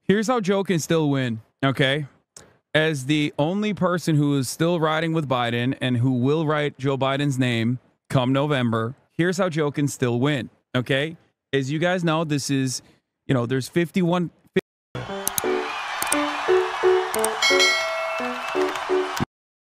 Here's how Joe can still win, okay? As the only person who is still riding with Biden and who will write Joe Biden's name come November, here's how Joe can still win, okay? As you guys know, this is, there's 51...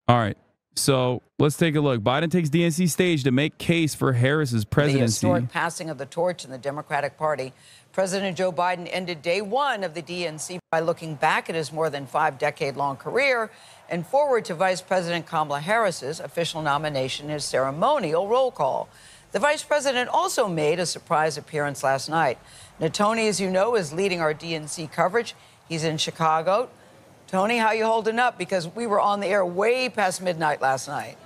All right, so let's take a look. Biden takes DNC stage to make case for Harris's presidency. The historic passing of the torch in the Democratic Party. President Joe Biden ended day one of the DNC by looking back at his more than 5-decade-long career and forward to Vice President Kamala Harris's official nomination in his ceremonial roll call. The vice president also made a surprise appearance last night. Now, Tony, as you know, is leading our DNC coverage. He's in Chicago. Tony, how you holding up? Because we were on the air way past midnight last night.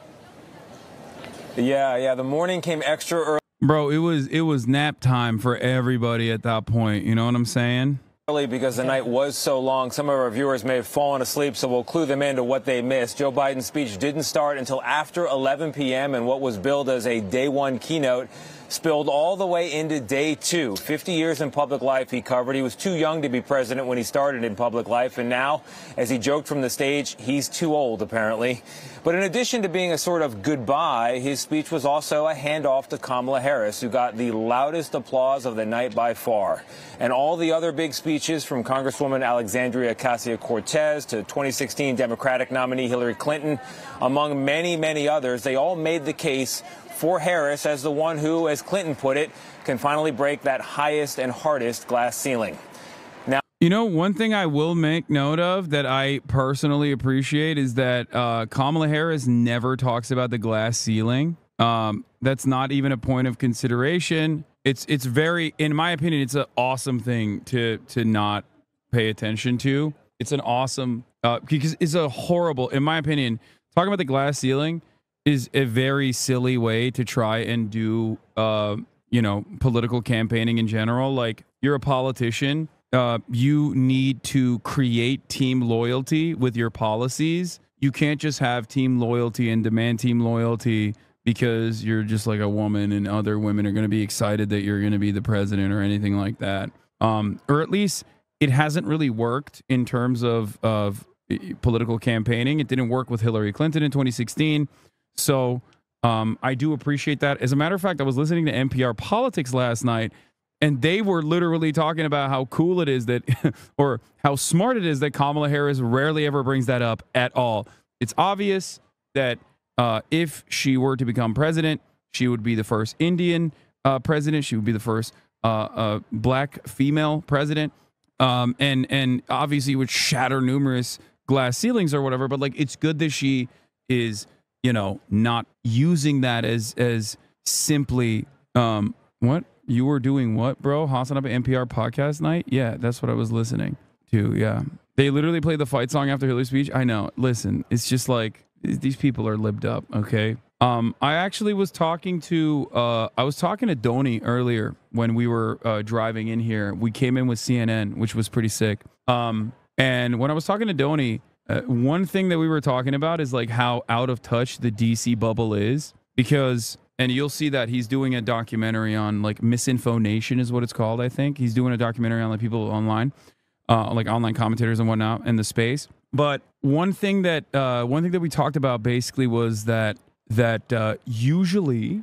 Yeah, the morning came extra early. Bro, it was nap time for everybody at that point. You know what I'm saying? Because the night was so long, some of our viewers may have fallen asleep, so we'll clue them into what they missed. Joe Biden's speech didn't start until after 11 p.m., and what was billed as a day one keynote spilled all the way into day two. 50 years in public life he covered. He was too young to be president when he started in public life, and now, as he joked from the stage, he's too old, apparently. But in addition to being a sort of goodbye, his speech was also a handoff to Kamala Harris, who got the loudest applause of the night by far. And all the other big speeches, from Congresswoman Alexandria Ocasio-Cortez to 2016 Democratic nominee Hillary Clinton, among many, many others, they all made the case for Harris as the one who, as Clinton put it, can finally break that highest and hardest glass ceiling. Now, one thing I will make note of that I personally appreciate is that Kamala Harris never talks about the glass ceiling. That's not even a point of consideration. It's very, in my opinion, it's an awesome thing to not pay attention to. It's an awesome, because it's a horrible, in my opinion, talking about the glass ceiling is a very silly way to try and do, political campaigning in general. Like, you're a politician. You need to create team loyalty with your policies. You can't just have team loyalty and demand team loyalty because you're just like a woman and other women are going to be excited that you're going to be the president or anything like that. Or at least it hasn't really worked in terms of political campaigning. It didn't work with Hillary Clinton in 2016. So I do appreciate that. As a matter of fact, I was listening to NPR Politics last night, and they were literally talking about how cool it is that, or how smart it is that Kamala Harris rarely ever brings that up at all. It's obvious that if she were to become president, she would be the first Indian president. She would be the first black female president. And obviously would shatter numerous glass ceilings or whatever. But like, it's good that she is, not using that as simply, what? You were doing what, bro? HasanAbi NPR podcast night? Yeah, that's what I was listening to. Yeah. They literally played the fight song after Hillary's speech. I know. Listen, it's just like, these people are libbed up, okay? I actually was talking to, Donnie earlier when we were driving in here. We came in with CNN, which was pretty sick. And when I was talking to Donnie, one thing that we were talking about is like how out of touch the DC bubble is, because, and you'll see that he's doing a documentary on like Misinfo Nation is what it's called. I think he's doing a documentary on like people online, like online commentators and whatnot in the space. But one thing that we talked about basically was that usually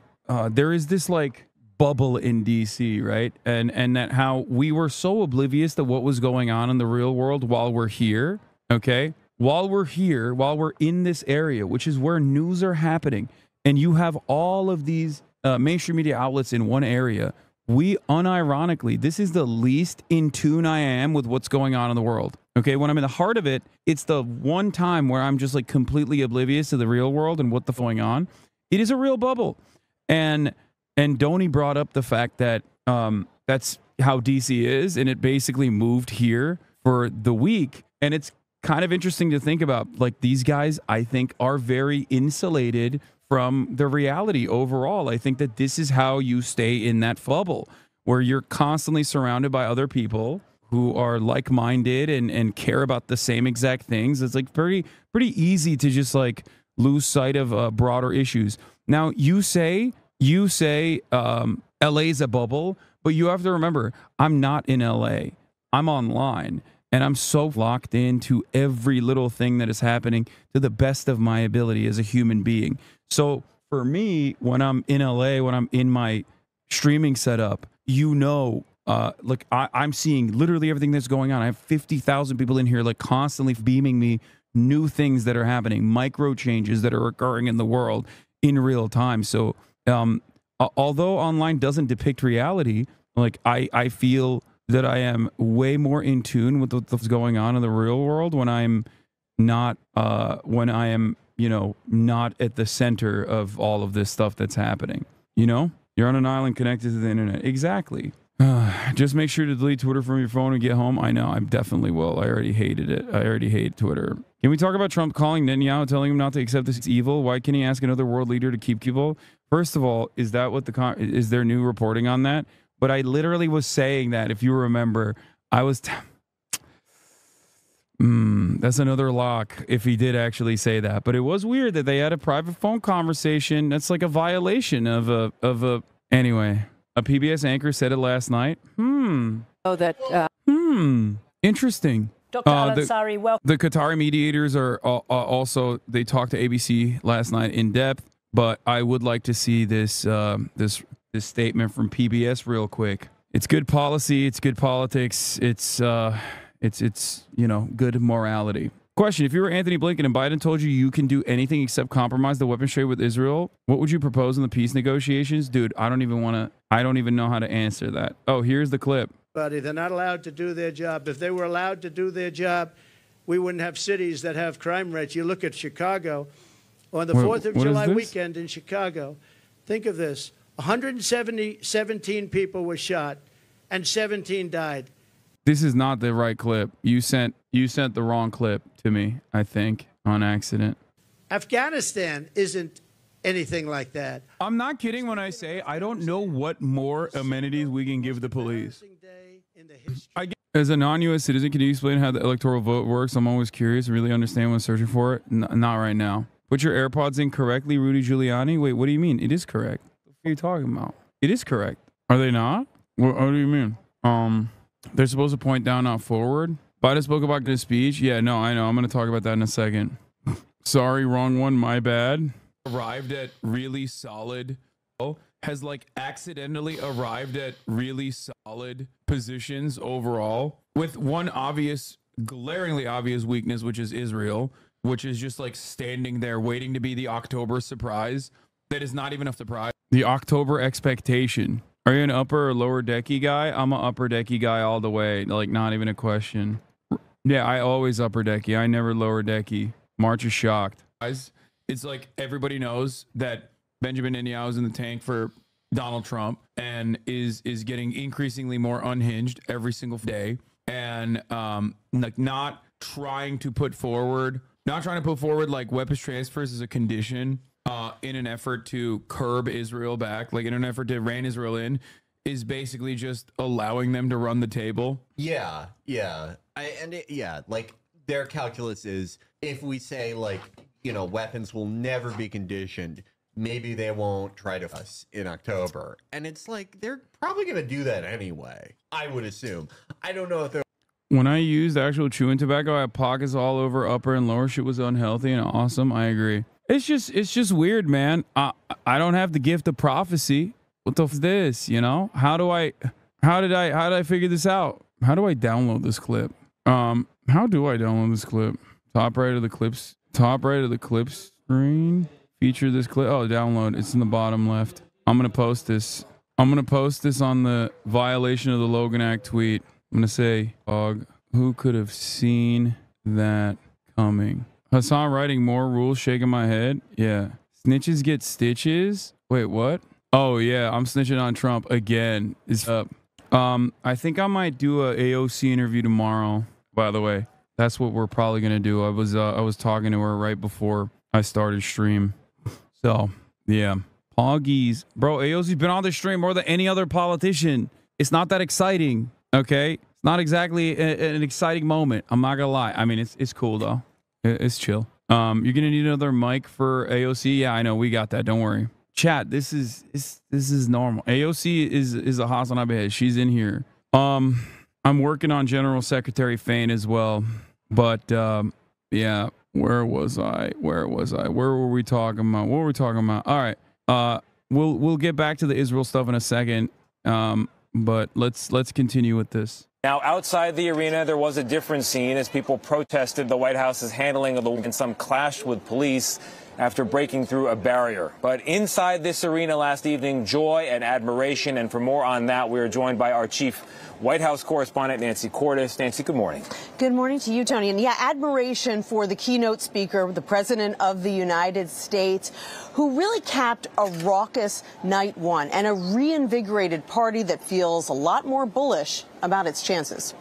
there is this like bubble in DC, right? And that how we were so oblivious to what was going on in the real world while we're here, okay? While we're here, while we're in this area, which is where news are happening, and you have all of these mainstream media outlets in one area, we unironically, this is the least in tune I am with what's going on in the world. Okay, when I'm in the heart of it, it's the one time where I'm just like completely oblivious to the real world and what's going on. It is a real bubble. And Donnie brought up the fact that that's how DC is, and it basically moved here for the week. And it's kind of interesting to think about, like, these guys, I think, are very insulated from the reality overall. I think that this is how you stay in that bubble, where you're constantly surrounded by other people who are like-minded and care about the same exact things. It's like pretty easy to just like lose sight of broader issues. Now you say LA's a bubble, but you have to remember, I'm not in LA. I'm online and I'm so locked into every little thing that is happening to the best of my ability as a human being. So for me, when I'm in LA, when I'm in my streaming setup, like I'm seeing literally everything that's going on. I have 50,000 people in here, like constantly beaming me new things that are happening, micro changes that are occurring in the world in real time. So although online doesn't depict reality, like I feel that I am way more in tune with what's going on in the real world when I'm not when I am, not at the center of all of this stuff that's happening. You're on an island connected to the internet. Exactly. Just make sure to delete Twitter from your phone and get home. I know, I definitely will. I already hated it. I already hate Twitter. Can we talk about Trump calling Netanyahu, telling him not to accept this evil? Why can't he ask another world leader to keep people? First of all, is that what is there new reporting on that? But I literally was saying that, if you remember, I was... that's another lock if he did actually say that. But it was weird that they had a private phone conversation. That's like a violation of a... Anyway, a PBS anchor said it last night. Interesting. Dr. Al-Ansari, welcome. The Qatari mediators are also, they talked to ABC last night in depth, but I would like to see this statement from PBS real quick. It's good policy, it's good politics, it's good morality. Question: if you were Anthony Blinken and Biden told you can do anything except compromise the weapons trade with Israel, what would you propose in the peace negotiations? Dude, I don't even know how to answer that. Oh, here's the clip. They're not allowed to do their job. If they were allowed to do their job, we wouldn't have cities that have crime rates. You look at Chicago. On the 4th of July weekend in Chicago, think of this. 117 people were shot and 17 died. This is not the right clip. You sent the wrong clip to me, I think, on accident. Afghanistan isn't anything like that. I'm not kidding when I say I don't know what more amenities we can give the police. As a non-U.S. citizen, can you explain how the electoral vote works? I'm always curious, really understand when searching for it. Not right now. Put your AirPods in correctly, Rudy Giuliani. Wait, what do you mean? It is correct. What are you talking about? It is correct. Are they not? What do you mean? They're supposed to point down, not forward. Biden spoke about his speech. Yeah, no, I know. I'm going to talk about that in a second. Sorry, wrong one. My bad. Arrived at really solid. Has like accidentally arrived at really solid positions overall, with one glaringly obvious weakness, which is Israel, which is just like standing there waiting to be the October surprise. That is not even a surprise. The October expectation. Are you an upper or lower decky guy? I'm an upper decky guy all the way. Like, not even a question. Yeah, I always upper decky. I never lower decky. March is shocked. Guys, it's like everybody knows that Benjamin Netanyahu is in the tank for Donald Trump and is getting increasingly more unhinged every single day, and like not trying to put forward like weapons transfers as a condition in an effort to curb Israel back, like in an effort to rein Israel in, is basically just allowing them to run the table. Yeah. Like their calculus is, if we say like, weapons will never be conditioned, maybe they won't try to us in October. And it's like, they're probably going to do that anyway, I would assume. I don't know if they're... When I used actual chewing tobacco, I had pockets all over upper and lower. Shit was unhealthy and awesome. I agree. It's just weird, man. I don't have the gift of prophecy. What the f is this? How did I figure this out? How do I download this clip? How do I download this clip? Top right of the clips screen. Feature this clip. Oh, download. It's in the bottom left. I'm going to post this. I'm going to post this on the violation of the Logan Act tweet. I'm going to say, who could have seen that coming? Hasan writing more rules, shaking my head. Yeah. Snitches get stitches. Wait, what? Oh, yeah. I'm snitching on Trump again. It's up. I think I might do a AOC interview tomorrow, by the way. That's what we're probably going to do. I was talking to her right before I started stream. So, yeah. Poggies. Bro, AOC's been on the stream more than any other politician. It's not that exciting, okay? It's not exactly an exciting moment. I'm not going to lie. I mean, it's cool, though. It's chill. You're going to need another mic for AOC? Yeah, I know. We got that. Don't worry. Chat, this is normal. AOC is a HasanAbi head. She's in here. I'm working on General Secretary Fain as well. But yeah, where was I? Where were we talking about? What were we talking about? All right. We'll get back to the Israel stuff in a second. But let's continue with this. Now, outside the arena, there was a different scene as people protested the White House's handling of the and some clashed with police after breaking through a barrier. But inside this arena last evening, joy and admiration. And for more on that, we are joined by our chief White House correspondent, Nancy Cordes. Nancy, good morning. Good morning to you, Tony. And yeah, admiration for the keynote speaker, the President of the United States, who really capped a raucous night one and a reinvigorated party that feels a lot more bullish about its chances.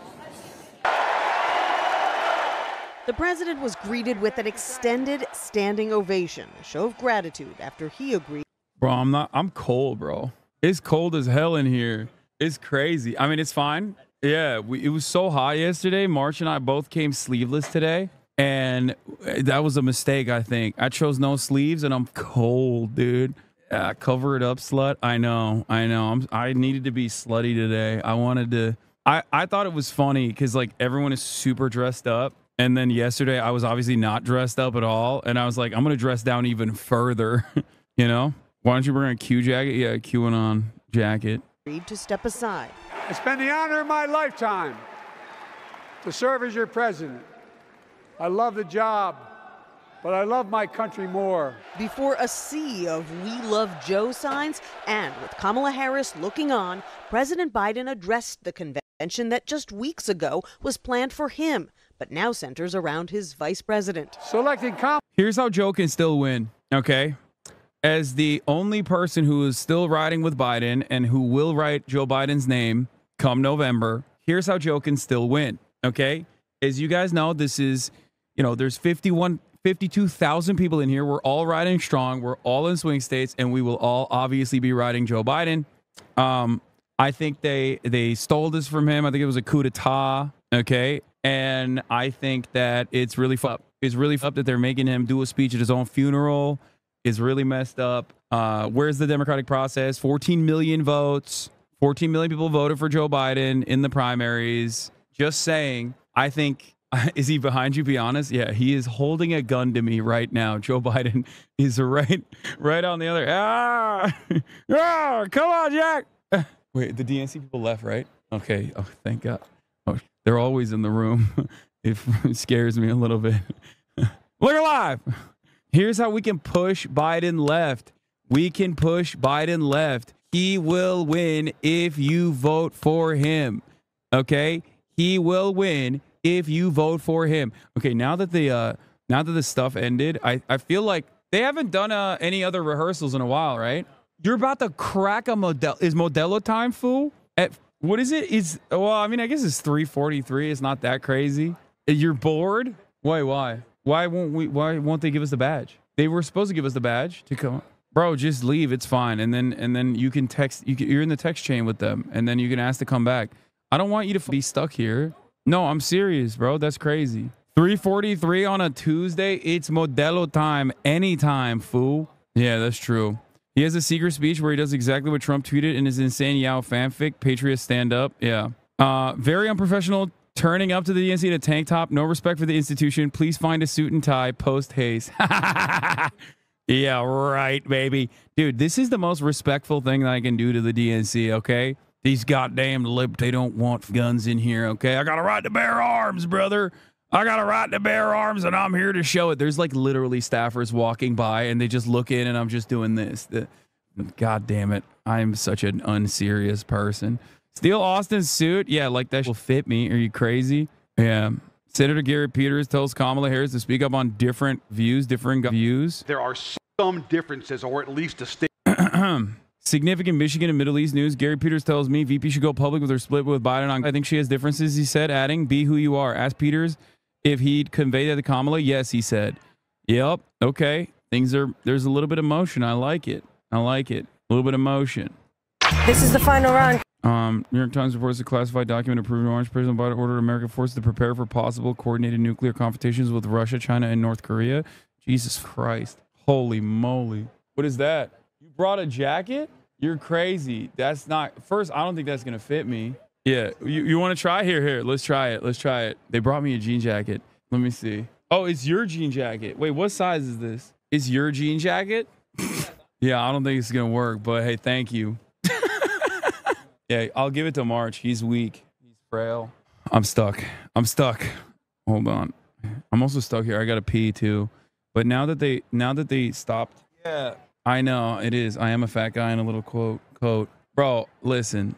The president was greeted with an extended standing ovation, a show of gratitude after he agreed. Bro, I'm cold, bro. It's cold as hell in here. It's crazy. I mean, it's fine. Yeah, it was so hot yesterday. March and I both came sleeveless today, and that was a mistake, I think. I chose no sleeves, and I'm cold, dude. Yeah, cover it up, slut. I know. I needed to be slutty today. I thought it was funny because, like, everyone is super dressed up. And then yesterday, I was obviously not dressed up at all. And I was like, I'm going to dress down even further, you know? Why don't you bring a Q jacket? Yeah, a QAnon jacket. To step aside. It's been the honor of my lifetime to serve as your president. I love the job, but I love my country more. Before a sea of "We Love Joe" signs, and with Kamala Harris looking on, President Biden addressed the convention that just weeks ago was planned for him, but now centers around his vice president. Here's how Joe can still win, okay? As the only person who is still riding with Biden and who will write Joe Biden's name come November, here's how Joe can still win, okay? As you guys know, this is, there's 52,000 people in here. We're all riding strong. We're all in swing states, and we will all obviously be riding Joe Biden. I think they stole this from him. I think it was a coup d'etat, okay? And I think that it's really fucked. It's really fucked that they're making him do a speech at his own funeral. Is really messed up. Where's the democratic process? 14 million votes. 14 million people voted for Joe Biden in the primaries. Just saying. I think, is he behind you? Be honest. Yeah, he is holding a gun to me right now. Joe Biden is right on the other. Come on, Jack. Wait, the DNC people left, right? Okay. Oh, thank God. Oh, they're always in the room. It scares me a little bit. Look alive. Here's how we can push Biden left. We can push Biden left. He will win if you vote for him. Okay? He will win if you vote for him. Okay, now that the stuff ended, I feel like they haven't done any other rehearsals in a while, right? You're about to crack a Modelo. Is Modelo time, fool? At what is it? I guess it's 3:43. It's not that crazy. You're bored? Why? Why won't they give us the badge? They were supposed to give us the badge to come. Bro, just leave. It's fine. And then you can text. You're in the text chain with them, and then you can ask to come back. I don't want you to be stuck here. No, I'm serious, bro. That's crazy. 3:43 on a Tuesday. It's Modelo time. Anytime, fool. Yeah, that's true. He has a secret speech where he does exactly what Trump tweeted in his insane Yao fanfic. Patriots stand up. Yeah. Very unprofessional. Turning up to the DNC in a tank top. No respect for the institution. Please find a suit and tie. Post haste. Yeah, right, baby. Dude, this is the most respectful thing that I can do to the DNC, okay? These goddamn they don't want guns in here, okay? I got a right to bear arms, brother. I got a right to bear arms, and I'm here to show it. There's like literally staffers walking by, and they just look in, and I'm just doing this. God damn it. I'm such an unserious person. Steal Austin's suit? Yeah, like that will fit me. Are you crazy? Yeah. Senator Gary Peters tells Kamala Harris to speak up on different views. There are some differences, or at least a state. Significant Michigan and Middle East news. Gary Peters tells me VP should go public with her split with Biden. I think she has differences, he said, adding, be who you are. Ask Peters if he'd convey that to Kamala. Yes, he said. Yep. Okay. There's a little bit of motion. I like it. A little bit of motion. This is the final round. New York Times reports a classified document approving Orange President Biden ordered American forces to prepare for possible coordinated nuclear confrontations with Russia, China, and North Korea. Jesus Christ. Holy moly. What is that? You brought a jacket? You're crazy. That's not... First, I don't think that's going to fit me. Yeah, you want to try? Here. Let's try it. They brought me a jean jacket. Let me see. Oh, it's your jean jacket. Wait, what size is this? Is your jean jacket? Yeah, I don't think it's gonna work, but hey, thank you. Yeah, I'll give it to March. He's weak. He's frail. I'm stuck. Hold on. I'm also stuck here. I gotta pee too. But now that they stopped. Yeah, I know it is. I am a fat guy in a little coat. Bro, listen.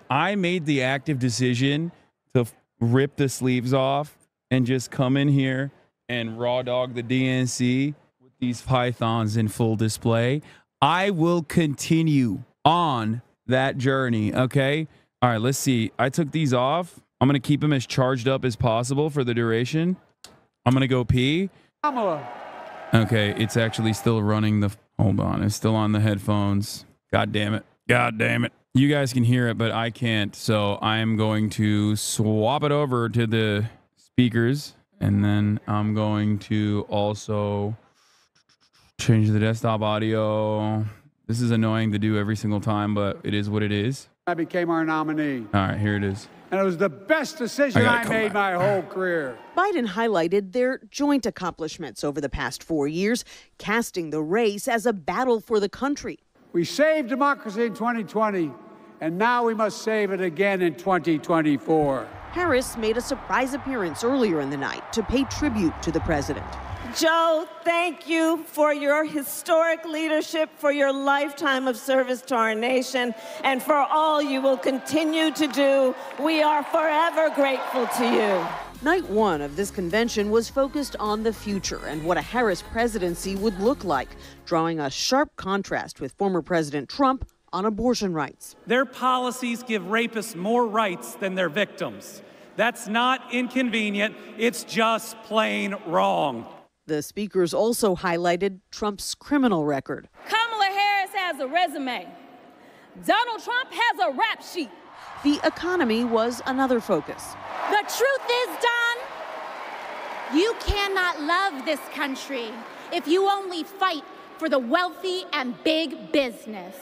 I made the active decision to rip the sleeves off and just come in here and raw dog the DNC with these pythons in full display. I will continue on that journey. Okay. All right. Let's see. I took these off. I'm going to keep them as charged up as possible for the duration. I'm going to go pee. Kamala. Okay. It's actually still running hold on. It's still on the headphones. God damn it. You guys can hear it, but I can't. So I'm going to swap it over to the speakers. And then I'm going to also change the desktop audio. This is annoying to do every single time, but it is what it is. I became our nominee. All right, here it is. And it was the best decision I made my whole career. Biden highlighted their joint accomplishments over the past 4 years, casting the race as a battle for the country. We saved democracy in 2020, and now we must save it again in 2024. Harris made a surprise appearance earlier in the night to pay tribute to the president. Joe, thank you for your historic leadership, for your lifetime of service to our nation, and for all you will continue to do. We are forever grateful to you. Night one of this convention was focused on the future and what a Harris presidency would look like, drawing a sharp contrast with former President Trump on abortion rights. Their policies give rapists more rights than their victims. That's not inconvenient. It's just plain wrong. The speakers also highlighted Trump's criminal record. Kamala Harris has a resume. Donald Trump has a rap sheet. The economy was another focus. The truth is, Don, you cannot love this country if you only fight for the wealthy and big business.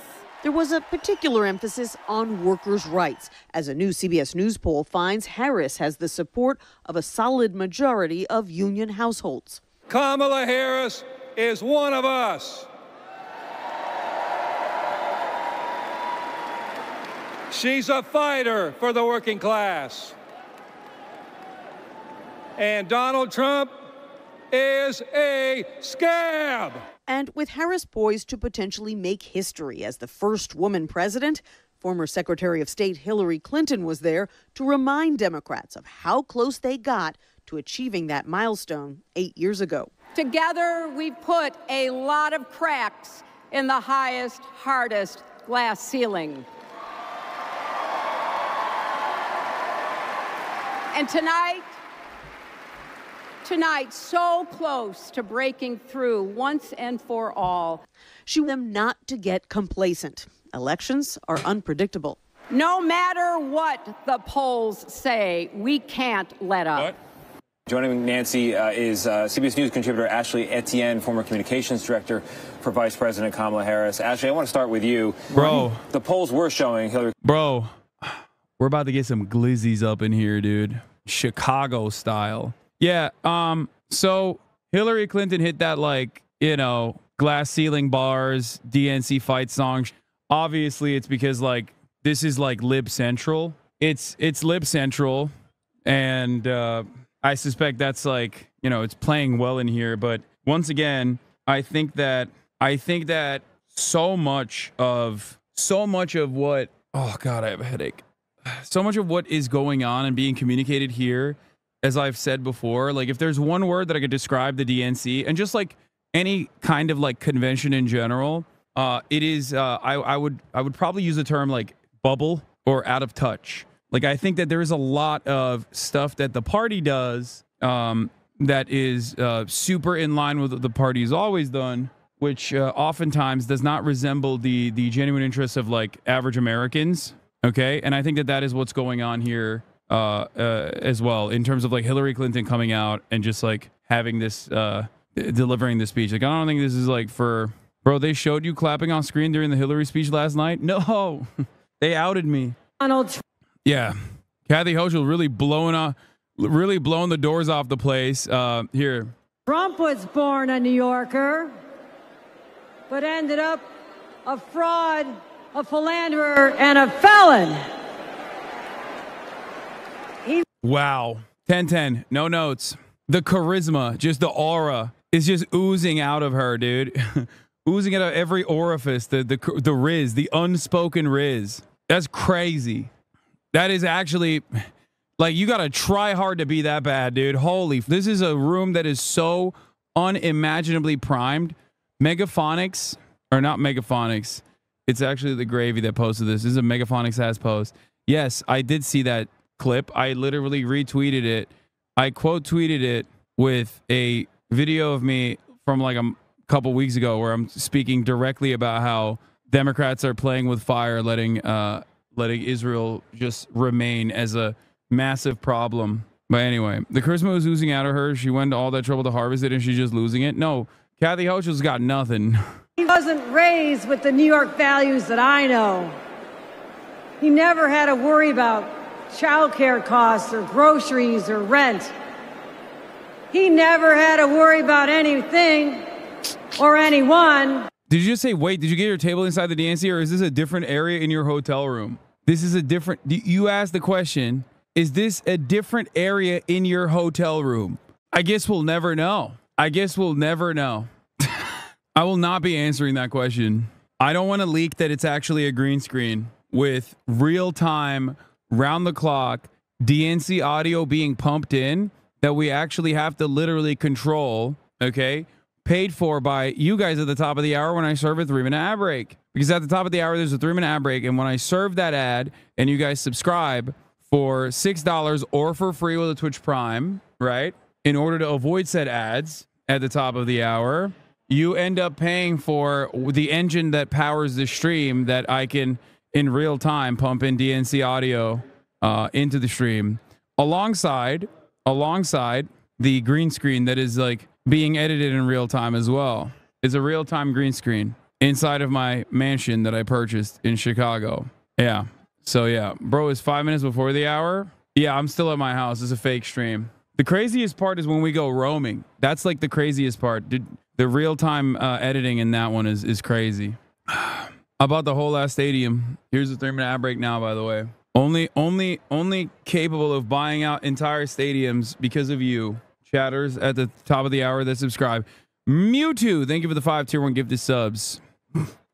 There was a particular emphasis on workers' rights, as a new CBS News poll finds Harris has the support of a solid majority of union households. Kamala Harris is one of us. She's a fighter for the working class. And Donald Trump is a scab. And with Harris poised to potentially make history as the first woman president, former Secretary of State Hillary Clinton was there to remind Democrats of how close they got to achieving that milestone 8 years ago. Together, we put a lot of cracks in the highest, hardest glass ceiling. And tonight, so close to breaking through once and for all. She wanted them not to get complacent. Elections are unpredictable. No matter what the polls say, we can't let up. What? Joining Nancy is CBS News contributor Ashley Etienne, former communications director for Vice President Kamala Harris. Ashley, I want to start with you. Bro. The polls were showing Hillary. Bro, we're about to get some glizzies up in here, dude. Chicago style. Yeah, so Hillary Clinton hit that, like, you know, glass ceiling bars, DNC fight song. Obviously, it's because, like, this is like Lib Central. It's Lib Central, and I suspect that's, like, you know, it's playing well in here. But once again, I think that so much of what, oh God, I have a headache. So much of what is going on and being communicated here, as I've said before, like, if there's one word that I could describe the DNC and just like any kind of like convention in general, it is I would probably use the term like bubble or out of touch. Like, I think that there is a lot of stuff that the party does that is super in line with what the party has always done, which oftentimes does not resemble the genuine interests of like average Americans. Okay, and I think that is what's going on here. As well, in terms of like Hillary Clinton coming out and just like having this delivering this speech. Like, I don't think this is like for, bro, they showed you clapping on screen during the Hillary speech last night. No, they outed me. Donald Trump. Yeah. Kathy Hochul really blowing the doors off the place. Here. Trump was born a New Yorker, but ended up a fraud, a philanderer, and a felon. Wow. 10-10. No notes. The charisma, just the aura is just oozing out of her, dude. Oozing out of every orifice. The riz, the unspoken riz. That's crazy. That is actually, like, you got to try hard to be that bad, dude. Holy. This is a room that is so unimaginably primed. Megaphonics, or not Megaphonics. It's actually the Gravy that posted this. This is a Megaphonics ass post. Yes, I did see that clip. I literally retweeted it. I quote tweeted it with a video of me from like a couple weeks ago where I'm speaking directly about how Democrats are playing with fire, letting Israel just remain as a massive problem. But anyway, the charisma was oozing out of her. She went to all that trouble to harvest it and she's just losing it. No, Kathy Hochul's got nothing. He wasn't raised with the New York values that I know. He never had to worry about childcare costs or groceries or rent. He never had to worry about anything or anyone. Did you just say, wait, did you get your table inside the DNC, or is this a different area in your hotel room? This is a different, you asked the question, is this a different area in your hotel room? I guess we'll never know. I guess we'll never know. I will not be answering that question. I don't want to leak that it's actually a green screen with real-time, round-the-clock DNC audio being pumped in that we actually have to literally control, okay? Paid for by you guys at the top of the hour when I serve a 3-minute ad break. Because at the top of the hour, there's a 3-minute ad break. And when I serve that ad and you guys subscribe for $6 or for free with a Twitch Prime, right? In order to avoid said ads at the top of the hour, you end up paying for the engine that powers the stream that I can, in real time, pump in DNC audio into the stream alongside the green screen that is like being edited in real time as well. It's a real time green screen inside of my mansion that I purchased in Chicago. Yeah. So yeah, bro, it's 5 minutes before the hour. Yeah, I'm still at my house. It's a fake stream. The craziest part is when we go roaming. That's like the craziest part. The real time editing in that one is crazy. I bought the whole last stadium. Here's the 3-minute ad break now, by the way. Only capable of buying out entire stadiums because of you, chatters at the top of the hour that subscribe. Mewtwo, thank you for the 5 tier 1 gifted subs.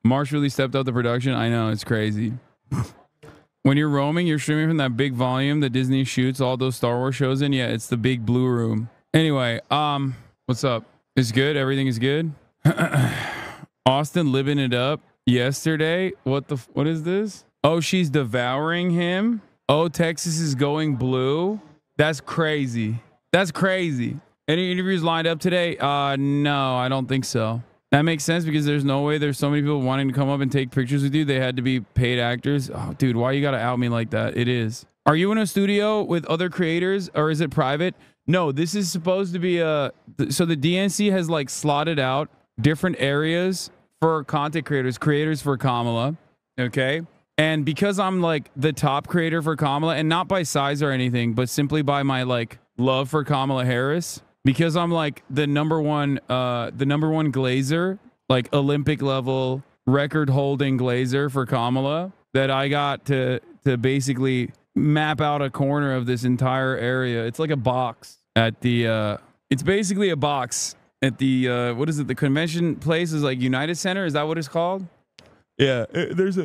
Marsh really stepped up the production. I know, it's crazy. When you're roaming, you're streaming from that big volume that Disney shoots all those Star Wars shows in. Yeah, it's the big blue room. Anyway, what's up? It's good. Everything is good. Austin living it up yesterday. What is this? Oh, she's devouring him. Oh, Texas is going blue. That's crazy. That's crazy. Any interviews lined up today? No, I don't think so. That makes sense because there's no way there's so many people wanting to come up and take pictures with you. They had to be paid actors. Oh, dude, why you got to out me like that? It is. Are you in a studio with other creators or is it private? No, this is supposed to be so the DNC has like slotted out different areas for content creators for Kamala. Okay. And because I'm like the top creator for Kamala, and not by size or anything, but simply by my like love for Kamala Harris, because I'm like the number one glazer, like Olympic level record holding glazer for Kamala, that I got to basically map out a corner of this entire area. It's like a box at the it's basically a box at the what is it? The convention place is like United Center. Is that what it's called? Yeah, there's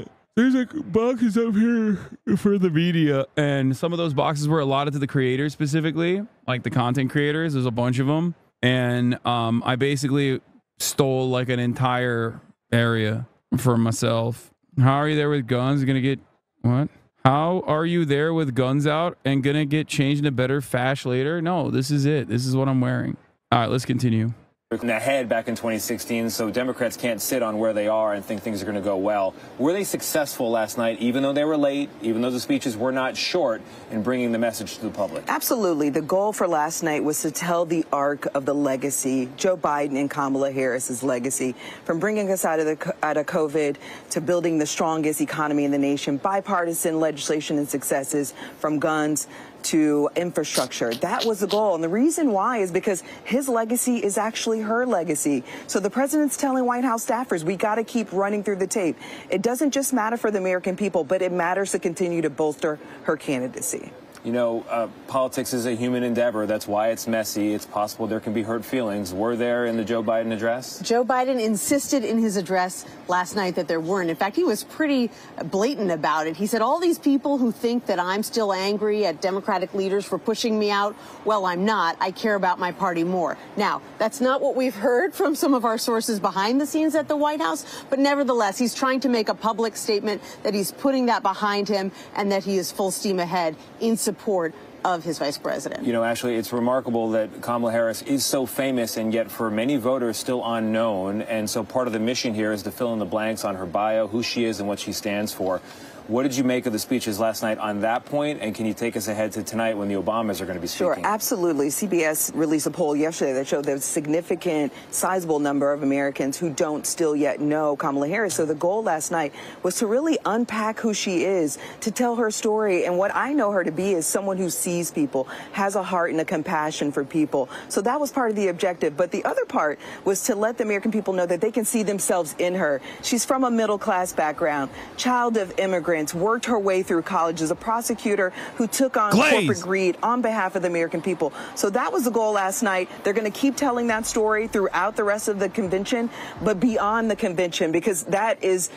boxes up here for the media, and some of those boxes were allotted to the creators specifically, like the content creators. There's a bunch of them, and I basically stole like an entire area for myself. How are you there with guns? Gonna get what? How are you there with guns out and gonna get changed into better fash later? No, this is it. This is what I'm wearing. All right, let's continue. ahead back in 2016, so Democrats can't sit on where they are and think things are going to go well. Were they successful last night, even though they were late, even though the speeches were not short, in bringing the message to the public? Absolutely. The goal for last night was to tell the arc of the legacy, Joe Biden and Kamala Harris's legacy, from bringing us out of COVID to building the strongest economy in the nation, bipartisan legislation and successes, from guns to infrastructure. That was the goal. And the reason why is because his legacy is actually her legacy. So the president's telling White House staffers, we got to keep running through the tape. It doesn't just matter for the American people, but it matters to continue to bolster her candidacy. You know, politics is a human endeavor. That's why it's messy. It's possible there can be hurt feelings. Were there in the Joe Biden address? Joe Biden insisted in his address last night that there weren't. In fact, he was pretty blatant about it. He said, all these people who think that I'm still angry at Democratic leaders for pushing me out, well, I'm not. I care about my party more. Now, that's not what we've heard from some of our sources behind the scenes at the White House, but nevertheless, he's trying to make a public statement that he's putting that behind him and that he is full steam ahead in support of his vice president. You know, Ashley, it's remarkable that Kamala Harris is so famous and yet for many voters still unknown. And so part of the mission here is to fill in the blanks on her bio, who she is and what she stands for. What did you make of the speeches last night on that point? And can you take us ahead to tonight when the Obamas are going to be speaking? Sure, absolutely. CBS released a poll yesterday that showed there's a significant, sizable number of Americans who don't still yet know Kamala Harris. So the goal last night was to really unpack who she is, to tell her story. And what I know her to be is someone who sees people, has a heart and a compassion for people. So that was part of the objective. But the other part was to let the American people know that they can see themselves in her. She's from a middle-class background, child of immigrants, worked her way through college as a prosecutor who took on corporate greed on behalf of the American people. So that was the goal last night. They're going to keep telling that story throughout the rest of the convention, but beyond the convention, because that is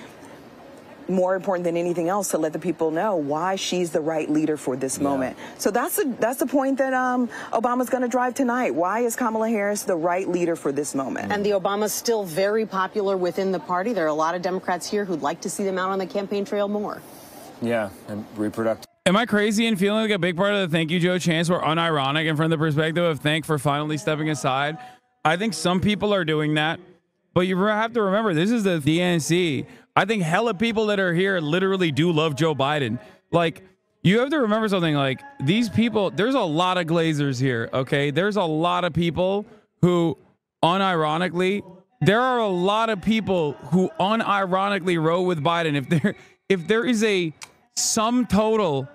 more important than anything else, to let the people know why she's the right leader for this moment. So that's the point that Obama's going to drive tonight. Why is Kamala Harris the right leader for this moment? And the Obamas still very popular within the party. There are a lot of Democrats here who'd like to see them out on the campaign trail more. Yeah, and reproductive. Am I crazy in feeling like a big part of the thank you, Joe chants were unironic and from the perspective of thank for finally stepping aside? I think some people are doing that, but you have to remember, this is the DNC. I think hella people that are here literally do love Joe Biden. Like, you have to remember something, like, these people, there's a lot of Glazers here, okay? There's a lot of people who unironically, there are a lot of people who unironically roll with Biden. If there is a sum total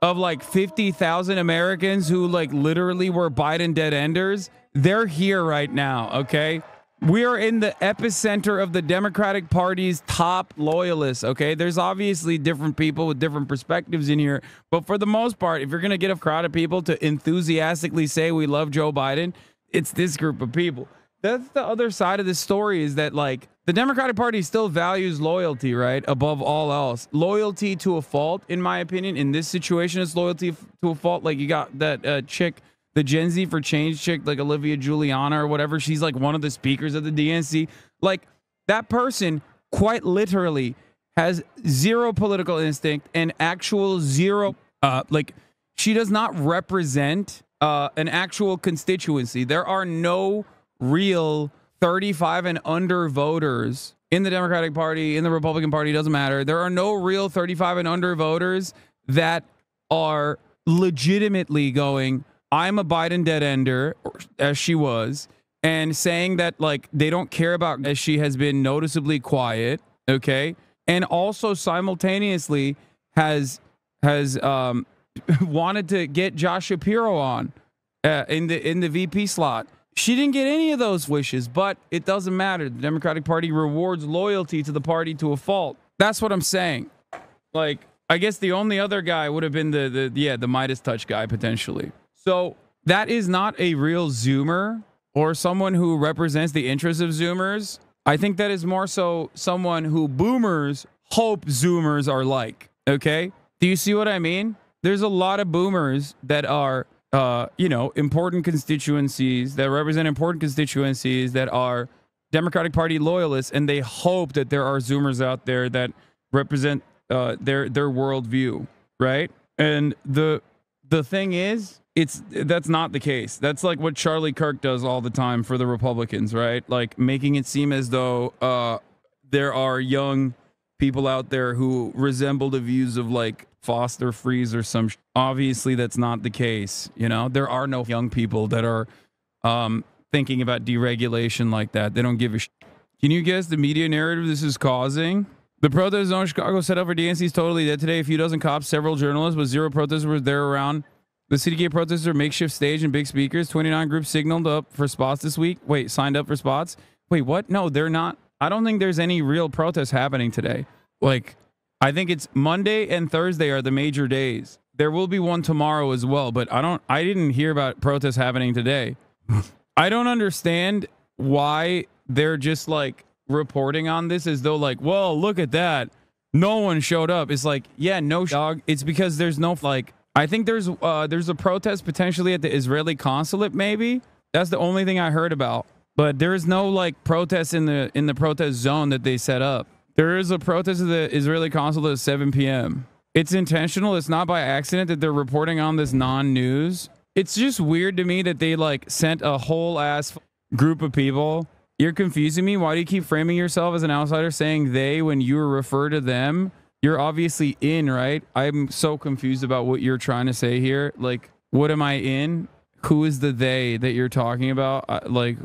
of like 50,000 Americans who like literally were Biden dead enders, they're here right now, okay? We are in the epicenter of the Democratic Party's top loyalists, okay? There's obviously different people with different perspectives in here, but for the most part, if you're going to get a crowd of people to enthusiastically say we love Joe Biden, it's this group of people. That's the other side of this story, is that like the Democratic Party still values loyalty, right? Above all else. Loyalty to a fault, in my opinion. In this situation, it's loyalty to a fault. Like, you got that chick, the Gen Z for Change chick, like Olivia Juliana or whatever. She's like one of the speakers of the DNC. Like, that person quite literally has zero political instinct and actual zero, like, she does not represent an actual constituency. There are no real 35 and under voters in the Democratic Party, in the Republican Party, doesn't matter. There are no real 35 and under voters that are legitimately going, I'm a Biden dead ender, as she was, and saying that like they don't care about, as she has been noticeably quiet, okay? And also simultaneously has wanted to get Josh Shapiro on in the VP slot. She didn't get any of those wishes, but it doesn't matter. The Democratic Party rewards loyalty to the party to a fault. That's what I'm saying. Like, I guess the only other guy would have been the Midas touch guy potentially. So that is not a real Zoomer or someone who represents the interests of Zoomers. I think that is more so someone who boomers hope Zoomers are like, okay? Do you see what I mean? There's a lot of boomers that are important constituencies, that represent important constituencies, that are Democratic Party loyalists, and they hope that there are Zoomers out there that represent their worldview, right? And the the thing is, that's not the case. That's like what Charlie Kirk does all the time for the Republicans, right? Like making it seem as though there are young people out there who resemble the views of like Foster Freeze or some. Obviously, that's not the case. You know, there are no young people that are thinking about deregulation like that. They don't give a shit. Can you guess the media narrative this is causing? The protest zone in Chicago set up for DNC is totally dead today. A few dozen cops, several journalists, but 0 protesters were there around. The city gave protesters makeshift stage and big speakers. 29 groups signaled up for spots this week. Wait, signed up for spots? Wait, what? No, they're not. I don't think there's any real protests happening today. Like, I think it's Monday and Thursday are the major days. There will be one tomorrow as well, but I didn't hear about protests happening today. I don't understand why they're just like reporting on this as though like, well, look at that. No one showed up. It's like, yeah, no dog. It's because there's no like, I think there's a protest potentially at the Israeli consulate, maybe. That's the only thing I heard about. But there is no like protest in the protest zone that they set up. There is a protest at the Israeli consulate at 7 p.m. It's intentional. It's not by accident that they're reporting on this non-news. It's just weird to me that they like sent a whole ass group of people. You're confusing me. Why do you keep framing yourself as an outsider saying they when you refer to them? You're obviously in, right? I'm so confused about what you're trying to say here. Like, what am I in? Who is the they that you're talking about? Like,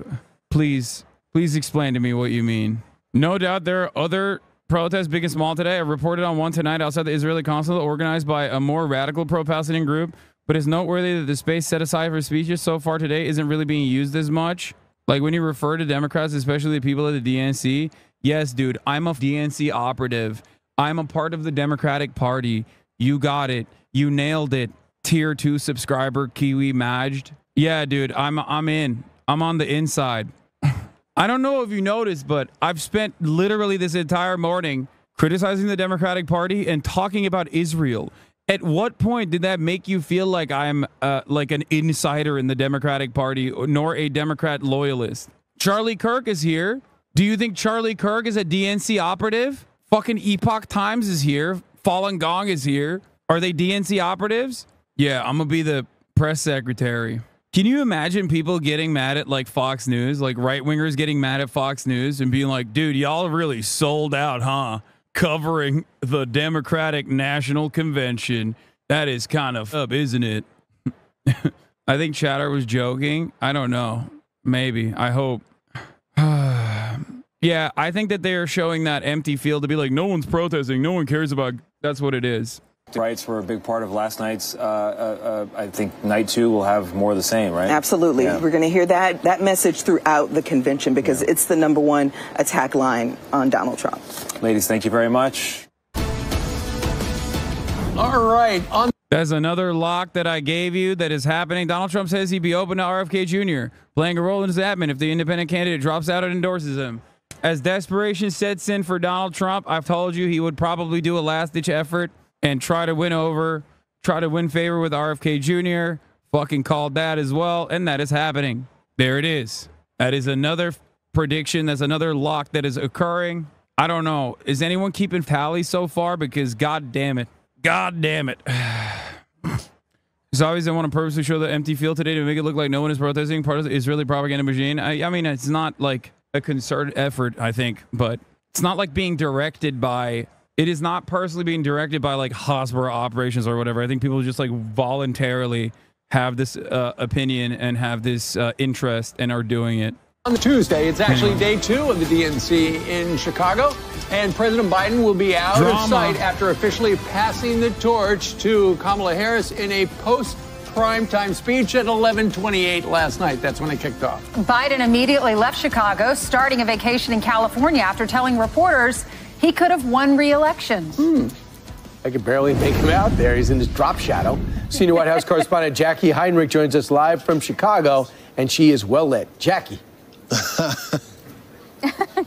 please explain to me what you mean. No doubt there are other protests, big and small, today. I reported on one tonight outside the Israeli consulate organized by a more radical pro-Palestinian group. But it's noteworthy that the space set aside for speeches so far today isn't really being used as much. Like when you refer to Democrats, especially the people at the DNC. Yes, dude, I'm a DNC operative. I'm a part of the Democratic Party. You got it. You nailed it. Tier 2 subscriber, Kiwi Majed. Yeah, dude, I'm in. I'm on the inside. I don't know if you noticed, but I've spent literally this entire morning criticizing the Democratic Party and talking about Israel. At what point did that make you feel like I'm like an insider in the Democratic Party, nor a Democrat loyalist? Charlie Kirk is here. Do you think Charlie Kirk is a DNC operative? Fucking Epoch Times is here. Falun Gong is here. Are they DNC operatives? Yeah, I'm going to be the press secretary. Can you imagine people getting mad at like Fox News, like right-wingers getting mad at Fox News and being like, dude, y'all really sold out, huh? Covering the Democratic National Convention. That is kind of up, isn't it? I think Chatter was joking. I don't know. Maybe. I hope. Yeah, I think that they are showing that empty field to be like, no one's protesting. No one cares about. That's what it is. Rights were a big part of last night's. I think night 2 will have more of the same, right? Absolutely. Yeah. We're going to hear that message throughout the convention because it's the #1 attack line on Donald Trump. Ladies, thank you very much. All right. There's another lock that I gave you that is happening. Donald Trump says he'd be open to RFK Jr. playing a role in his admin if the independent candidate drops out and endorses him. As desperation sets in for Donald Trump, I've told you he would probably do a last-ditch effort and try to win favor with RFK Jr. Fucking called that as well, and that is happening. There it is. That is another prediction. That's another lock that is occurring. I don't know. Is anyone keeping tally so far? Because God damn it. God damn it. So obviously I want to purposely show the empty field today to make it look like no one is protesting part of the Israeli propaganda machine. I mean, it's not like a concerted effort, I think, but it's not like being directed by, it is not personally being directed by like Hasbara operations or whatever. I think people just like voluntarily have this opinion and have this interest and are doing it. On Tuesday, it's actually day 2 of the DNC in Chicago, and President Biden will be out of sight after officially passing the torch to Kamala Harris in a post-primetime speech at 11:28 last night. That's when it kicked off. Biden immediately left Chicago, starting a vacation in California after telling reporters he could have won re-election. I could barely make him out there. He's in his drop shadow. Senior White House correspondent Jackie Heinrich joins us live from Chicago, and she is well lit. Jackie.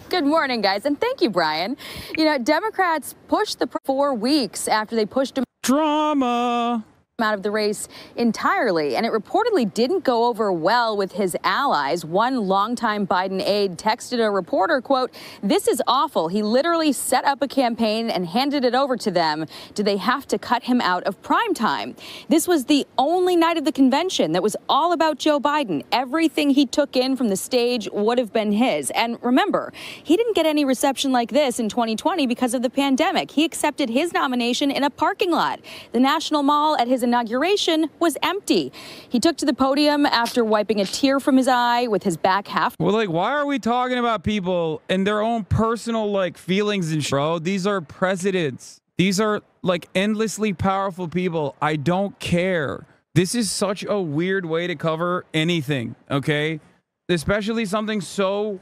Good morning, guys, and thank you, Brian. You know, Democrats pushed the 4 weeks after they pushed him. Drama. out of the race entirely, and it reportedly didn't go over well with his allies. One longtime Biden aide texted a reporter, quote, "This is awful. He literally set up a campaign and handed it over to them. Do they have to cut him out of primetime?" This was the only night of the convention that was all about Joe Biden. Everything he took in from the stage would have been his. And remember, he didn't get any reception like this in 2020 because of the pandemic. He accepted his nomination in a parking lot. The National Mall at his inauguration was empty. He took to the podium after wiping a tear from his eye with his back half. Well, like, why are we talking about people and their own personal, like, feelings and shit, bro? These are presidents. These are, like, endlessly powerful people. I don't care. This is such a weird way to cover anything, okay? Especially something so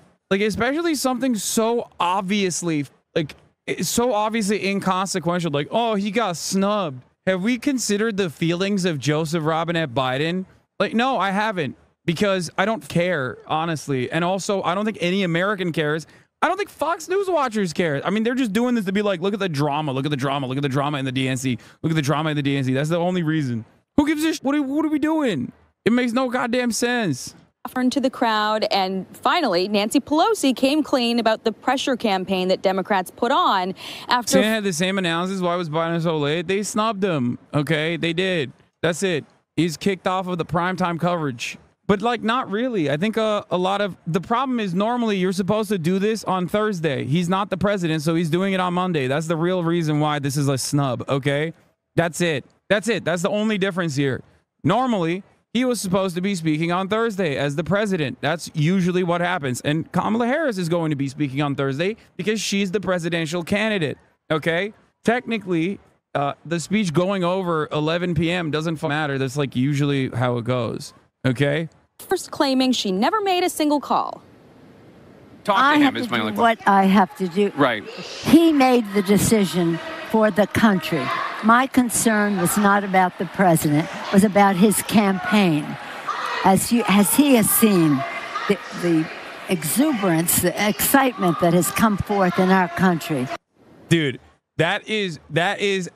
obviously, like, so obviously inconsequential. Like, oh, he got snubbed. Have we considered the feelings of Joseph Robinette Biden? Like, no, I haven't, because I don't care, honestly. And also, I don't think any American cares. I don't think Fox News watchers care. I mean, they're just doing this to be like, look at the drama, look at the drama, look at the drama in the DNC, look at the drama in the DNC. That's the only reason. Who gives a what are we doing? It makes no goddamn sense. To the crowd, and finally Nancy Pelosi came clean about the pressure campaign that Democrats put on after CNN had the same analysis. Why was Biden so late? They snubbed him. Okay, they did. That's it. He's kicked off of the primetime coverage. But, like, not really. I think a lot of the problem is normally you're supposed to do this on Thursday. He's not the president, so he's doing it on Monday. That's the real reason why this is a snub. Okay, that's it. That's it. That's the only difference here. Normally, he was supposed to be speaking on Thursday as the president. That's usually what happens. And Kamala Harris is going to be speaking on Thursday because she's the presidential candidate. Okay? Technically, the speech going over 11 p.m. doesn't matter. That's like usually how it goes. Okay? First claiming she never made a single call. Talk to him is my only question. What I have to do. Right. He made the decision for the country. My concern was not about the president, it was about his campaign. As he has seen the exuberance, the excitement that has come forth in our country. Dude, that is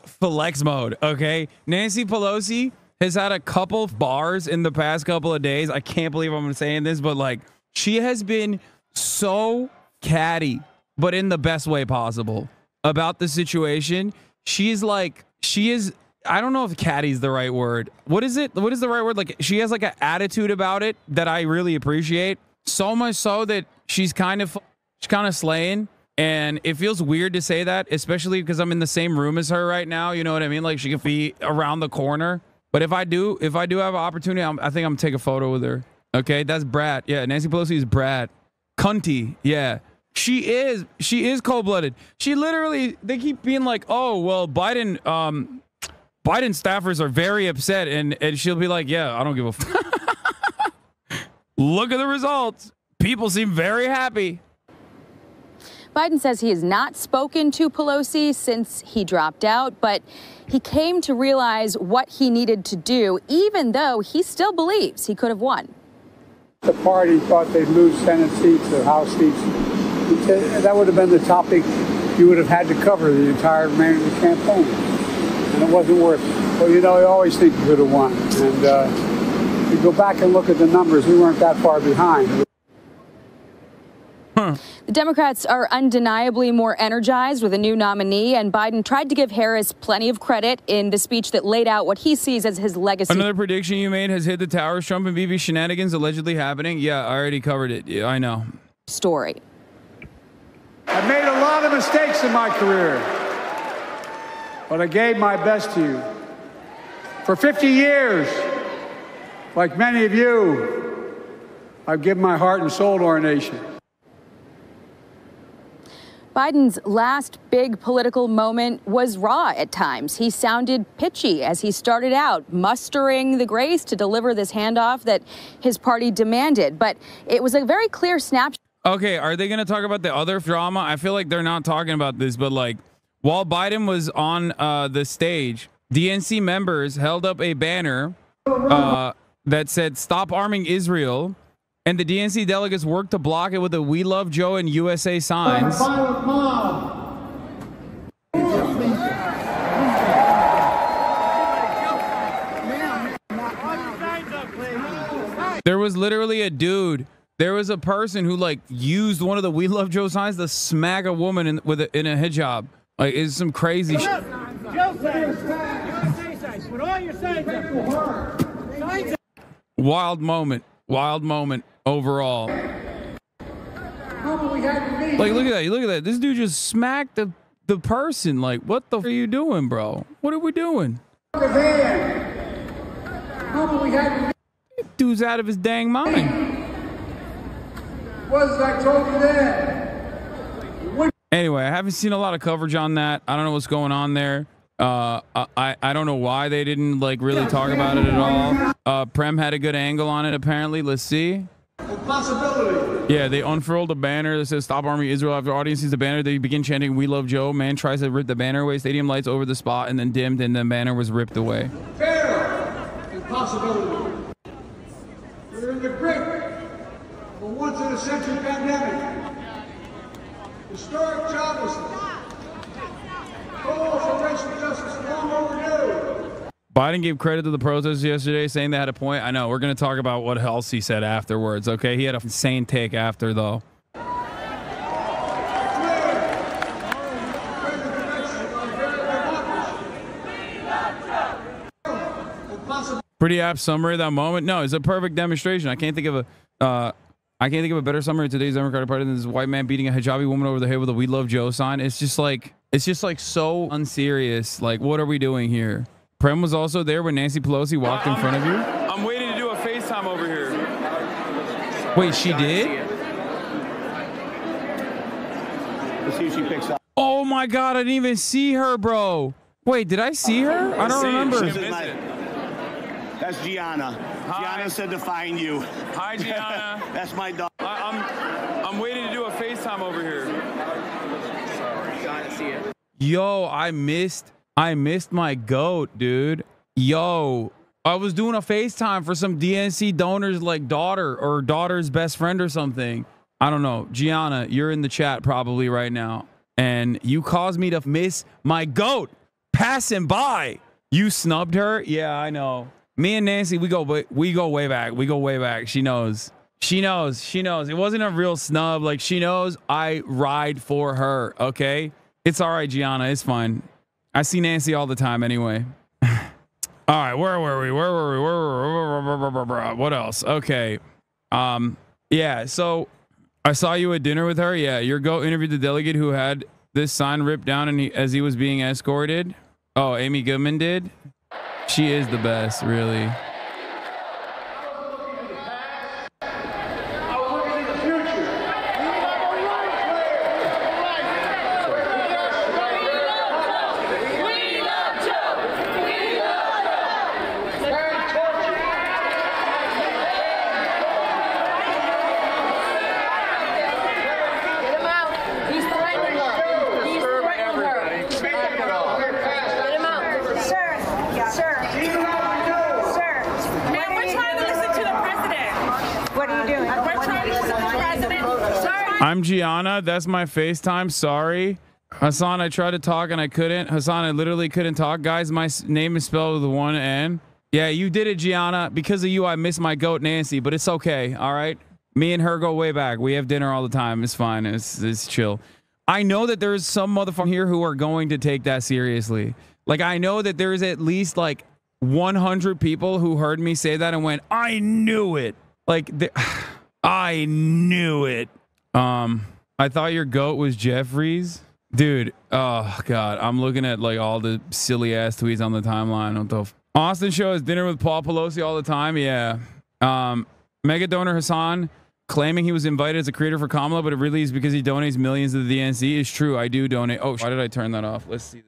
flex mode, okay? Nancy Pelosi has had a couple of bars in the past couple of days. I can't believe I'm saying this, but, like, she has been so catty, but in the best way possible, about the situation. She is, I don't know if catty is the right word. What is it? What is the right word? Like, she has, like, an attitude about it that I really appreciate. So much so that she's kind of slaying. And it feels weird to say that, especially because I'm in the same room as her right now. You know what I mean? Like, she could be around the corner. But if I do have an opportunity, I think I'm gonna take a photo with her. Okay, that's brat. Yeah, Nancy Pelosi is brat. Cunty. Yeah. She is cold-blooded. She literally, they keep being like, oh, well, Biden staffers are very upset. And she'll be like, yeah, I don't give a fuck. Look at the results. People seem very happy. Biden says he has not spoken to Pelosi since he dropped out, but he came to realize what he needed to do, even though he still believes he could have won. The party thought they'd lose Senate seats or House seats. That would have been the topic you would have had to cover the entire remainder of the campaign. And it wasn't worth it. Well, you know, I always think you could have won. And if you go back and look at the numbers, we weren't that far behind. The Democrats are undeniably more energized with a new nominee, and Biden tried to give Harris plenty of credit in the speech that laid out what he sees as his legacy. Another prediction you made has hit the towers. Trump and Bibi shenanigans allegedly happening. Yeah, I already covered it. Yeah, I know. Story. I've made a lot of mistakes in my career, but I gave my best to you. For 50 years, like many of you, I've given my heart and soul to our nation. Biden's last big political moment was raw at times. He sounded pitchy as he started out, mustering the grace to deliver this handoff that his party demanded. But it was a very clear snapshot. Okay, are they going to talk about the other drama? I feel like they're not talking about this, but, like, while Biden was on the stage, DNC members held up a banner that said, "Stop arming Israel." And the DNC delegates worked to block it with the "We Love Joe" and USA signs. There was literally a dude. There was a person who like used one of the "We Love Joe" signs to smack a woman in a hijab. Like, it's some crazy shit. Wild moment overall. Like, look at that. This dude just smacked the person. Like, what the f are you doing, bro? What are we doing? Dude's out of his dang mind. Anyway, I haven't seen a lot of coverage on that. I don't know what's going on there. I don't know why they didn't like really talk about it at all. Prem had a good angle on it apparently. Let's see. Possibility. Yeah, they unfurled a banner that says "Stop Army Israel." After audience sees the banner, they begin chanting "We Love Joe." Man tries to rip the banner away. Stadium lights over the spot and then dimmed, and the banner was ripped away. Fair impossibility. We're in the grip of a once-in-a-century pandemic. Historic joblessness. Calls for racial justice long overdue. Biden gave credit to the protesters yesterday, saying they had a point. I know. We're going to talk about what else he said afterwards, okay? He had a insane take after, though. Pretty apt summary of that moment. No, it's a perfect demonstration. I can't think of a better summary of today's Democratic Party than this white man beating a hijabi woman over the head with a "We Love Joe" sign. It's just like so unserious. Like, what are we doing here? Prem was also there when Nancy Pelosi walked in front of you. I'm waiting to do a FaceTime over here. Wait, she did? Let's see if she picks up. Oh my God, I didn't even see her, bro. Wait, did I see her? I don't remember. That's Gianna. Hi. Gianna said to find you. Hi, Gianna. That's my dog. I'm waiting to do a FaceTime over here. Sorry, trying to see it. Yo, I missed my goat, dude. Yo, I was doing a FaceTime for some DNC donor's like daughter or daughter's best friend or something. I don't know. Gianna, you're in the chat probably right now. And you caused me to miss my goat passing by. You snubbed her? Yeah, I know. Me and Nancy, we go way back. We go way back. She knows. She knows. It wasn't a real snub. Like, she knows I ride for her, okay? It's all right, Gianna. It's fine. I see Nancy all the time anyway. All right, where were we? What else? Okay. Yeah, so I saw you at dinner with her. Yeah, your goat interviewed the delegate who had this sign ripped down and as he was being escorted. Oh, Amy Goodman did? She is the best, really. I'm Gianna. That's my FaceTime. Sorry. Hasan, I tried to talk and I couldn't. Hasan, I literally couldn't talk. Guys, my name is spelled with one N. Yeah, you did it, Gianna. Because of you, I miss my goat, Nancy, but it's okay. All right. Me and her go way back. We have dinner all the time. It's fine. It's chill. I know that there's some motherfucker here who are going to take that seriously. Like, I know that there's at least like 100 people who heard me say that and went, I knew it. Like, I knew it. I thought your goat was Jeffries. Dude, oh God, I'm looking at like all the silly ass tweets on the timeline. What the Austin show has dinner with Paul Pelosi all the time. Yeah. Mega donor Hasan claiming he was invited as a creator for Kamala, but it really is because he donates millions to the DNC. Is true. I do donate. Oh, why did I turn that off? Let's see this.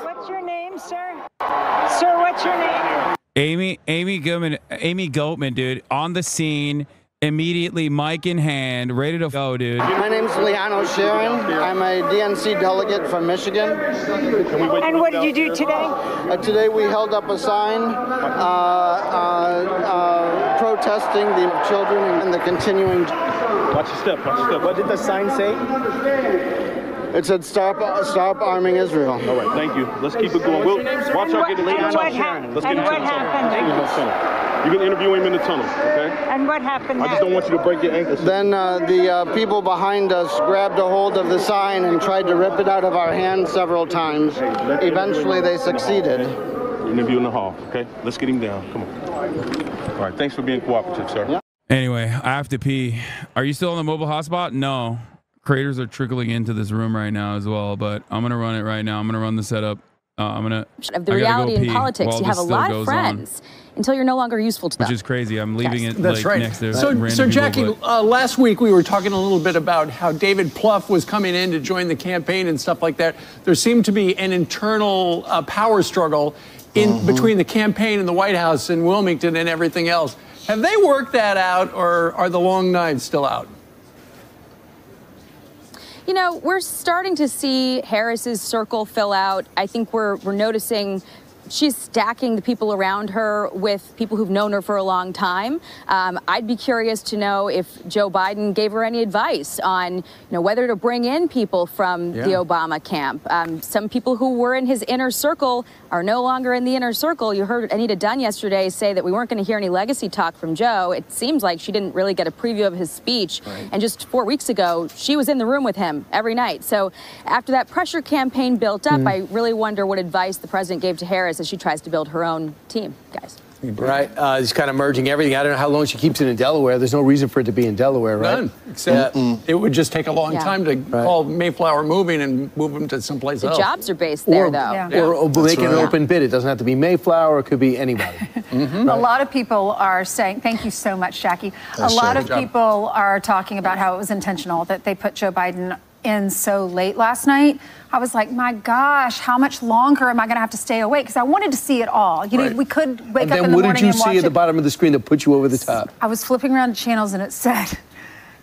What's your name, sir? Sir, what's your name? Amy Goatman, dude, on the scene, immediately, mic in hand, ready to go, dude. My name's Leano Sharon. I'm a DNC delegate from Michigan. And what did you do today? Today we held up a sign protesting the children and the continuing Watch your step. Watch your step. What did the sign say? It said, stop arming Israel. All right, thank you. Let's keep it going. We'll watch our get into the tunnel. Let's get into the tunnel. You can interview him in the tunnel, okay? And what happened I just don't want you to break your ankles. Then the people behind us grabbed a hold of the sign and tried to rip it out of our hands several times. Eventually, they succeeded. Interview in the hall, okay? Let's get him down. Come on. All right, thanks for being cooperative, sir. Yeah. Anyway, I have to pee. Are you still on the mobile hotspot? No. Craters are trickling into this room right now as well, but I'm going to run it right now. I'm going to run the setup. The reality in politics, you have a lot of friends until you're no longer useful to them. Which is crazy. I'm leaving it That's like right. next to So Jackie, last week we were talking a little bit about how David Plouffe was coming in to join the campaign and stuff like that. There seemed to be an internal power struggle in between the campaign and the White House and Wilmington and everything else. Have they worked that out, or are the long knives still out? You know, we're starting to see Harris's circle fill out. I think we're noticing she's stacking the people around her with people who've known her for a long time. I'd be curious to know if Joe Biden gave her any advice on, whether to bring in people from the Obama camp. Some people who were in his inner circle are no longer in the inner circle. You heard Anita Dunn yesterday say that we weren't going to hear any legacy talk from Joe. It seems like she didn't really get a preview of his speech. Right. And just 4 weeks ago, she was in the room with him every night. So after that pressure campaign built up, I really wonder what advice the president gave to Harris as she tries to build her own team, guys. Right. He's kind of merging everything. I don't know how long she keeps it in Delaware. There's no reason for it to be in Delaware, right? None. Except it would just take a long time to call Mayflower moving and move them to someplace else. The jobs are based there, though. Or make it an open bid. It doesn't have to be Mayflower. It could be anybody. A lot of people are saying, thank you so much, Jackie. A lot of people are talking about how it was intentional that they put Joe Biden in so late last night. I was like, my gosh, how much longer am I going to have to stay awake? Because I wanted to see it all. You know, we could wake up in the morning and watch it. And then what did you see at the bottom of the screen that put you over the top? I was flipping around the channels and it said,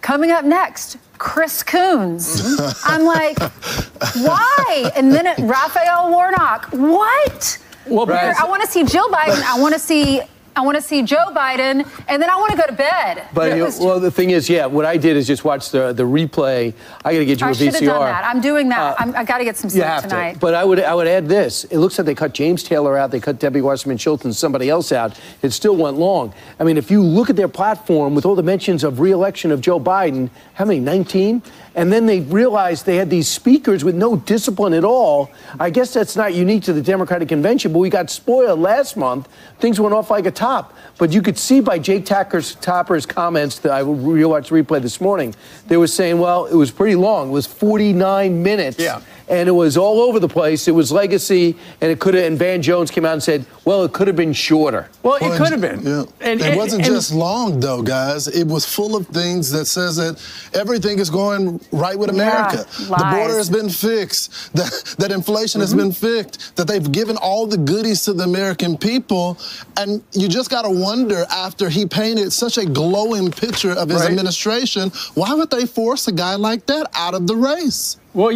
coming up next, Chris Coons. I'm like, why? And then Raphael Warnock. What? Well, I want to see Jill Biden. I want to see Joe Biden, and then I want to go to bed. But well, the thing is, what I did is just watch the replay. I got to get you a VCR. I should have done that. I'm doing that. I got to get some sleep tonight. But I would add this. It looks like they cut James Taylor out. They cut Debbie Wasserman Schultz and somebody else out. It still went long. I mean, if you look at their platform with all the mentions of re-election of Joe Biden, how many? 19? And then they realized they had these speakers with no discipline at all. I guess that's not unique to the Democratic Convention, but we got spoiled last month. Things went off like a top. But you could see by Jake Topper's comments that I rewatched the replay this morning, they were saying, well, it was pretty long. It was 49 minutes. Yeah. And it was all over the place. It was legacy, and it could have. And Van Jones came out and said, "Well, it could have been shorter." Well, it could have been. Yeah. It wasn't just long, though, guys. It was full of things that says that everything is going right with America. The border has been fixed. That inflation has been fixed. That they've given all the goodies to the American people, and you just got to wonder, after he painted such a glowing picture of his administration, why would they force a guy like that out of the race? Well,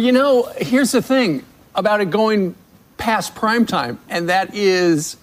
here's the thing about it going past prime time, and that is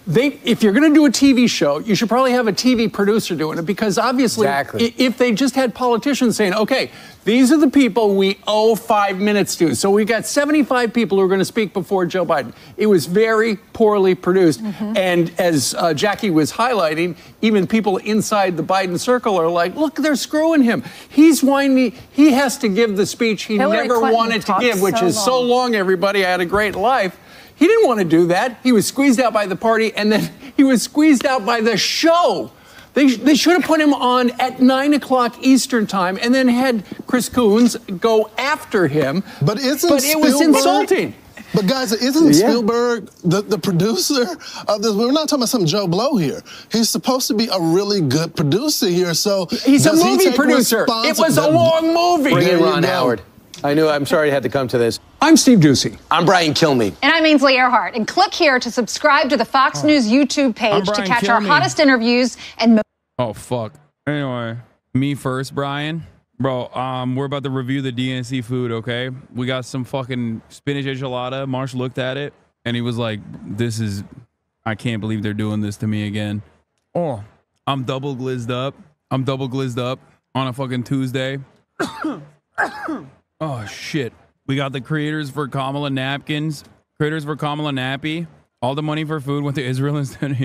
if you're going to do a TV show, you should probably have a TV producer doing it, because obviously if they just had politicians saying, okay, these are the people we owe 5 minutes to. So we got 75 people who are going to speak before Joe Biden. It was very poorly produced. And as Jackie was highlighting, even people inside the Biden circle are like, look, they're screwing him. He's whiny. He has to give the speech he never wanted to give, which is so long, everybody. I had a great life. He didn't want to do that. He was squeezed out by the party, and then he was squeezed out by the show. They should have put him on at 9 o'clock Eastern time and then had Chris Coons go after him. But it was insulting. But guys, isn't Spielberg the producer of this? We're not talking about some Joe Blow here. He's supposed to be a really good producer here. So he's a movie producer. It was a long movie. Bring in Ron Howard. I'm sorry I had to come to this. I'm Steve Ducey. I'm Brian Kilmeade. And I'm Ainsley Earhart. And click here to subscribe to the Fox News YouTube page to catch our hottest interviews and Oh, fuck. Anyway, me first, Brian. Bro, we're about to review the DNC food, okay? We got some fucking spinach enchilada. Marsh looked at it, and he was like, I can't believe they're doing this to me again. Oh, I'm double glizzed up. on a fucking Tuesday. Oh, shit. We got the creators for Kamala napkins. Creators for Kamala Nappy. All the money for food went to Israel instead. Yeah.